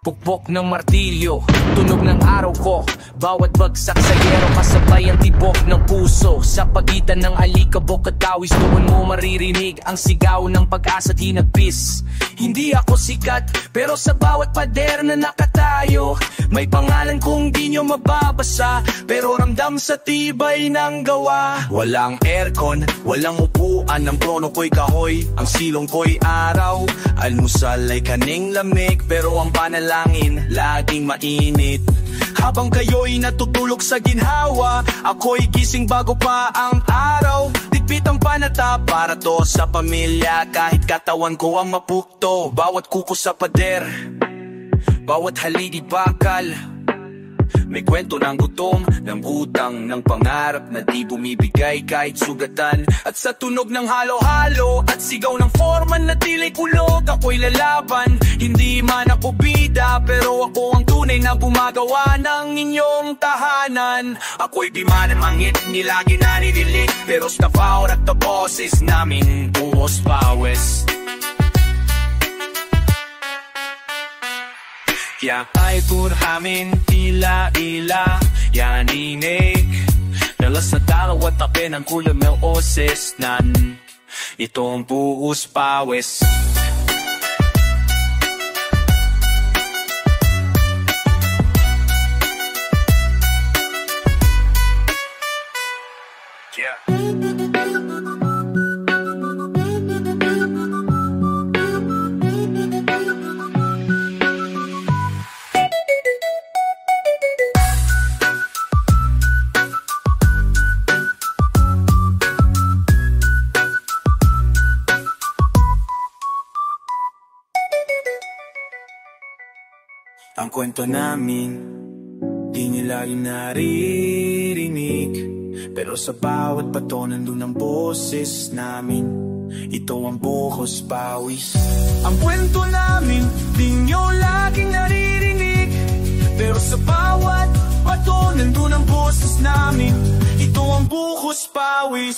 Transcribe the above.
Pukpok ng martilyo, tunog ng araw ko. Bawat bagsak sa yero, kasabay ang tibok ng puso. Sa pagitan ng alikabok at tawis, doon mo maririnig ang sigaw ng pag-asa at hinagpis. Hindi ako sikat, pero sa bawat pader na nakatayo, may pangalan kong di nyo mababasa, pero ramdam sa tibay ng gawa. Walang aircon, walang upuan, ang trono ko'y kahoy, ang silong ko'y araw. Almusal ay kaning lamig, pero ang panalangin laging mainit. Habang kayo'y natutulog sa ginhawa, ako'y gising bago pa ang araw. Digpit ang panata para to sa pamilya, kahit katawan ko ang mapukto. Bawat kuko sa pader, bawat haligi bakal, may kwento ng gutom, ng utang, ng pangarap na di bumibigay kahit sugatan. At sa tunog ng halo-halo at sigaw ng foreman na tila'y kulog, ako'y lalaban. Hindi man ako bida, pero ako ang tunay na gumagawa ng inyong tahanan. Ako'y di man ang mangit, nilagi na nidilig, pero staff out at the bosses namin buhos pawis. Yeah, ay kurhamin ila-ila yaninig nalas na taraw at tapin ang kulam ng oses nan itong buhos pawis. Yeah. Ang kwento namin, di nila rin naririnig, pero sa bawat bato nandun ang boses namin. Ito ang buhos pawis. Ang kwento namin, di nyo laging naririnig, pero sa bawat bato nandun ang boses namin. Ito ang buhos pawis.